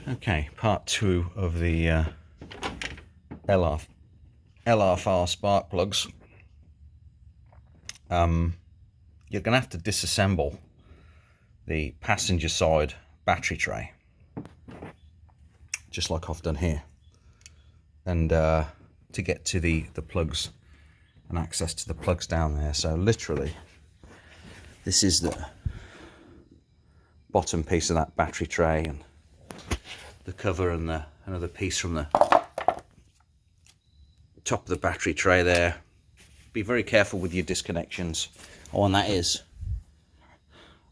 Okay, part 2 of the LR4 spark plugs. You're going to have to disassemble the passenger side battery tray, just like I've done here, and to get to the plugs and access to the plugs down there. So literally, this is the bottom piece of that battery tray, and the cover, and another piece from the top of the battery tray there. Be very careful with your disconnections. Oh, and that is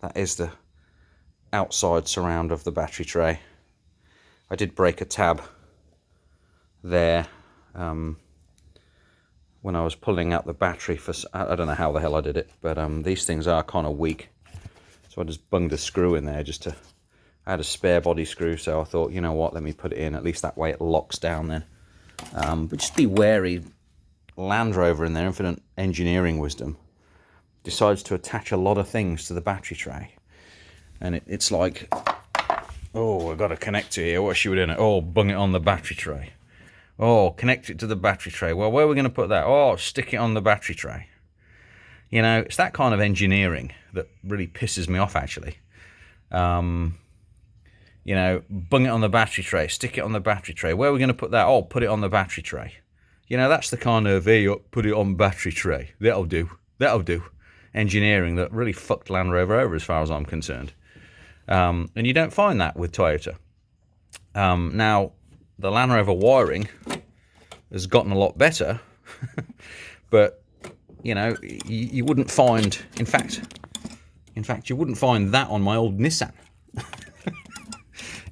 the outside surround of the battery tray. I did break a tab there when I was pulling out the battery for, I don't know how the hell I did it, but these things are kind of weak, so I just bunged a screw in there I had a spare body screw, so I thought, you know what, let me put it in, at least that way it locks down then. But just be wary. Land Rover, in their infinite engineering wisdom, decides to attach a lot of things to the battery tray. And it's like, oh, I've got a connector here, what should we do? Oh, bung it on the battery tray. Oh, connect it to the battery tray. Well, where are we going to put that? Oh, stick it on the battery tray. You know, it's that kind of engineering that really pisses me off, actually. You know, bung it on the battery tray, stick it on the battery tray. Where are we going to put that? Oh, put it on the battery tray. You know, that's the kind of, hey, put it on battery tray. That'll do. Engineering that really fucked Land Rover over, as far as I'm concerned. And you don't find that with Toyota. Now, the Land Rover wiring has gotten a lot better, but, you know, you wouldn't find, in fact, you wouldn't find that on my old Nissan.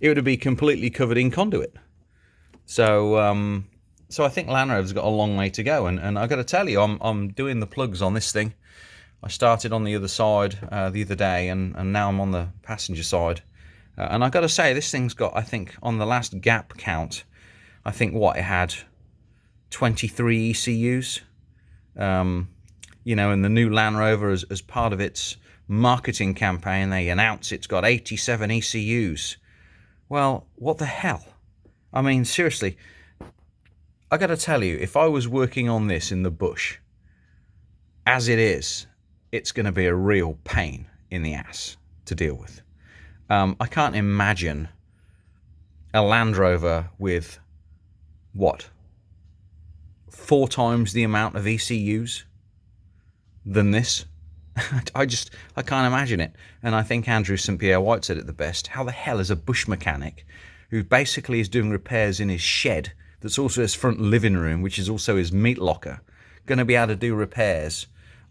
It would be completely covered in conduit. So, so I think Land Rover's got a long way to go, and I got to tell you, I'm doing the plugs on this thing. I started on the other side the other day, and now I'm on the passenger side. And I got to say, this thing's got, I think, on the last gap count, I think what it had 23 ECUs. You know, and the new Land Rover, as part of its marketing campaign, they announce it's got 87 ECUs. Well, what the hell? I mean, seriously, I got to tell you, if I was working on this in the bush, as it is, it's going to be a real pain in the ass to deal with. I can't imagine a Land Rover with, what, 4 times the amount of ECUs than this. I can't imagine it. And I think Andrew St. Pierre White said it the best. How the hell is a bush mechanic who basically is doing repairs in his shed, that's also his front living room, which is also his meat locker, going to be able to do repairs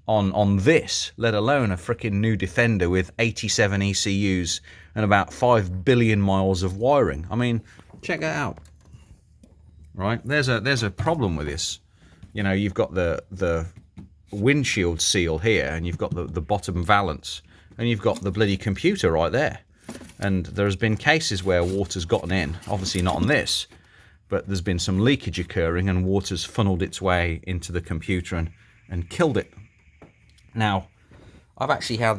on this, let alone a freaking new Defender with 87 ECUs and about 5 billion miles of wiring? I mean, check that out. Right? There's a problem with this. You know, you've got the windshield seal here, and you've got the bottom valance, and you've got the bloody computer right there. And there's been cases where water's gotten in, obviously not on this, but there's been some leakage occurring, and water's funneled its way into the computer and killed it. Now, I've actually had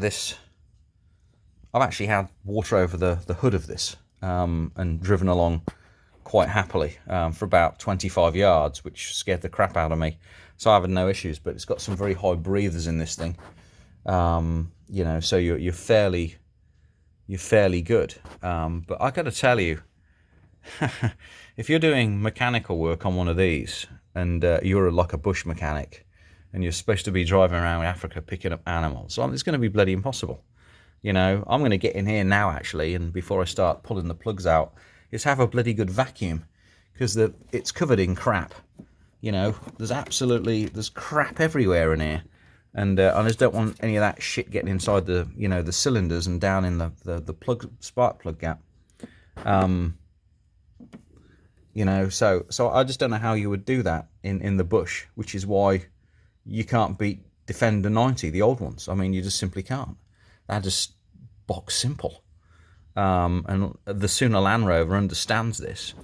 water over the hood of this, and driven along quite happily for about 25 yards, which scared the crap out of me. So I've had no issues, but it's got some very high breathers in this thing. You know, so you're fairly good. But I got to tell you, if you're doing mechanical work on one of these, and you're like a bush mechanic, and you're supposed to be driving around Africa picking up animals, so it's going to be bloody impossible. You know, I'm going to get in here now, actually, and before I start pulling the plugs out, is have a bloody good vacuum, because it's covered in crap. You know, there's crap everywhere in here, and I just don't want any of that shit getting inside the cylinders and down in the spark plug gap. You know, so I just don't know how you would do that in the bush, which is why you can't beat Defender 90, the old ones. I mean, you just simply can't. They're just box simple. And the sooner Land Rover understands this,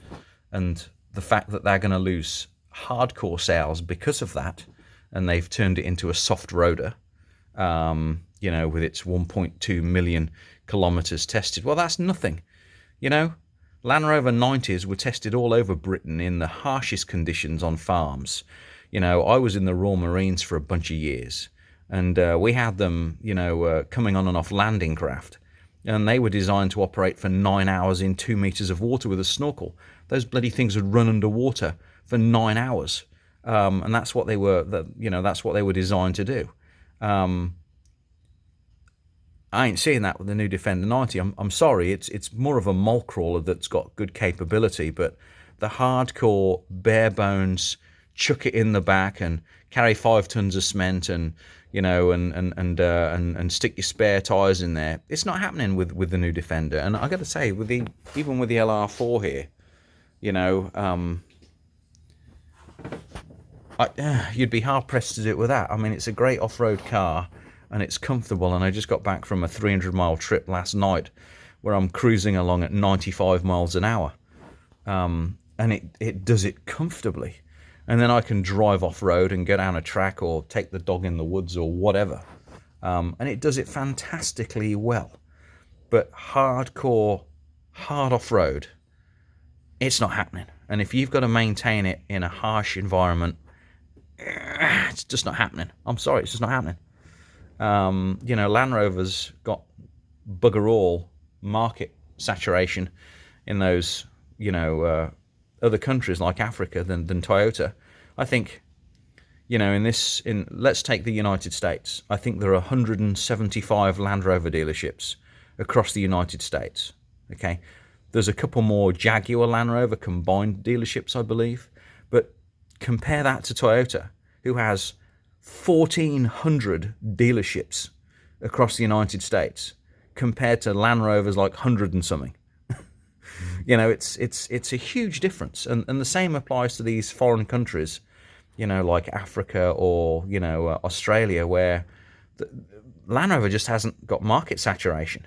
and the fact that they're going to lose hardcore sales because of that, and they've turned it into a soft roader, you know, with its 1.2 million kilometers tested. Well, that's nothing. You know, Land Rover 90s were tested all over Britain in the harshest conditions on farms. You know, I was in the Royal Marines for a bunch of years, and we had them, you know, coming on and off landing craft, and they were designed to operate for 9 hours in 2 meters of water with a snorkel. Those bloody things would run underwater for 9 hours, and that's what they were. That's what they were designed to do. I ain't seeing that with the new Defender 90. I'm sorry, it's more of a mole crawler that's got good capability, but the hardcore bare bones, chuck it in the back and carry 5 tons of cement and and stick your spare tires in there. It's not happening with the new Defender. And I got to say, even with the LR4 here, you know, you'd be hard pressed to do it with that. I mean, it's a great off-road car, and it's comfortable, and I just got back from a 300-mile trip last night where I'm cruising along at 95 miles an hour, and it does it comfortably. And then I can drive off-road and go down a track or take the dog in the woods or whatever, and it does it fantastically well. But hard off-road, it's not happening. And if you've got to maintain it in a harsh environment, it's just not happening. I'm sorry, it's just not happening. You know, Land Rover's got bugger all market saturation in those, you know, other countries like Africa than Toyota. I think, you know, let's take the United States. I think there are 175 Land Rover dealerships across the United States. Okay, there's a couple more Jaguar Land Rover combined dealerships, I believe, but compare that to Toyota, who has 1,400 dealerships across the United States, compared to Land Rover's like 100 and something. You know, it's a huge difference, and the same applies to these foreign countries, you know, like Africa or, you know, Australia, where Land Rover just hasn't got market saturation.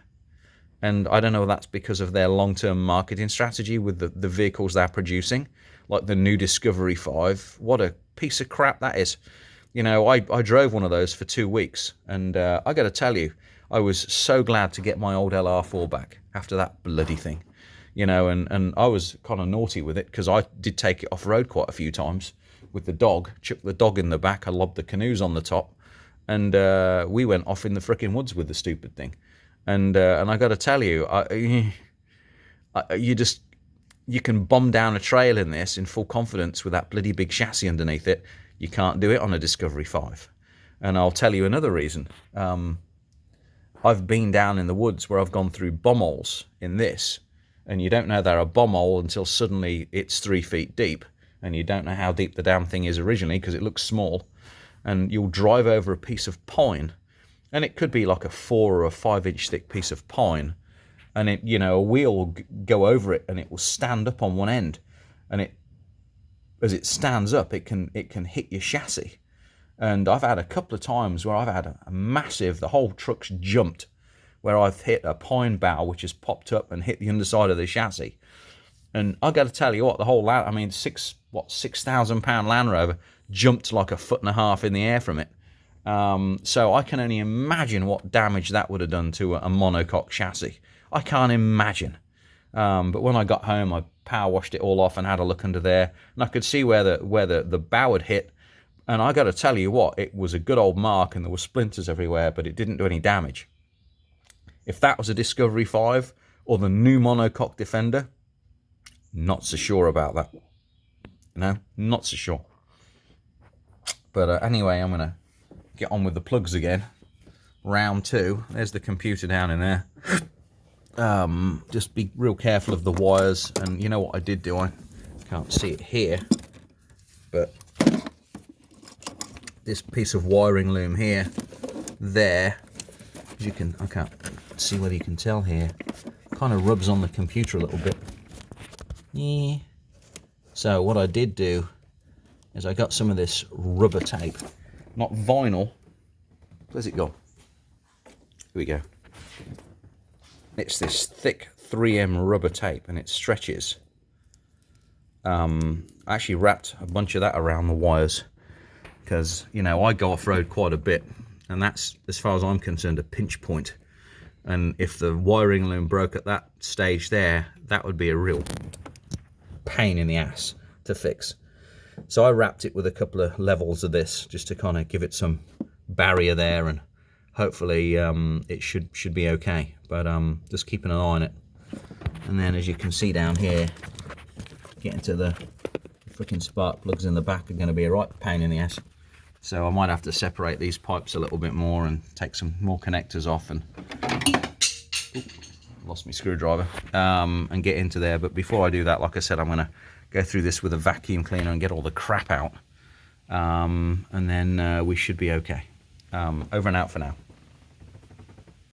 And I don't know if that's because of their long-term marketing strategy with the vehicles they're producing, like the new Discovery 5. What a piece of crap that is. You know, I drove one of those for 2 weeks, and I got to tell you, I was so glad to get my old LR4 back after that bloody thing. You know, and I was kind of naughty with it because I did take it off-road quite a few times with the dog, chucked the dog in the back, I lobbed the canoes on the top, and we went off in the frickin' woods with the stupid thing. And I got to tell you, you can bomb down a trail in this in full confidence with that bloody big chassis underneath it. You can't do it on a Discovery 5. And I'll tell you another reason. I've been down in the woods where I've gone through bomb holes in this, and you don't know they're a bomb hole until suddenly it's 3 feet deep, and you don't know how deep the damn thing is originally because it looks small, and you'll drive over a piece of pine, and it could be like a 4 or a 5 inch thick piece of pine, and it, you know, a wheel will go over it and it will stand up on one end, and as it stands up, it can hit your chassis. And I've had a couple of times where I've had a massive, the whole truck's jumped, where I've hit a pine bough which has popped up and hit the underside of the chassis. And I got to tell you what, the whole land, I mean, £6,000 Land Rover jumped like 1.5 feet in the air from it. So I can only imagine what damage that would have done to a monocoque chassis. I can't imagine. But when I got home, I power washed it all off and had a look under there, and I could see where the bow had hit. And I got to tell you what, it was a good old mark, and there were splinters everywhere, but it didn't do any damage. If that was a Discovery 5 or the new monocoque Defender, not so sure about that. No, not so sure. But anyway, I'm going to get on with the plugs again. Round 2. There's the computer down in there. Just be real careful of the wires. And you know what I did do? I can't see it here, but this piece of wiring loom here, there, as you can, I can't see whether you can tell here, kind of rubs on the computer a little bit. Yeah. So what I did do is I got some of this rubber tape, not vinyl. Where's it gone? Here we go. It's this thick 3M rubber tape, and it stretches. I actually wrapped a bunch of that around the wires because, you know, I go off-road quite a bit, and that's, as far as I'm concerned, a pinch point And if the wiring loom broke at that stage there, that would be a real pain in the ass to fix. So I wrapped it with a couple of levels of this just to kind of give it some barrier there, and hopefully it should be okay. But just keeping an eye on it. And then as you can see down here, getting to the freaking spark plugs in the back are going to be a right pain in the ass. So I might have to separate these pipes a little bit more and take some more connectors off and lost my screwdriver, and get into there. But before I do that, like I said, I'm going to go through this with a vacuum cleaner and get all the crap out, and then we should be okay. Over and out for now.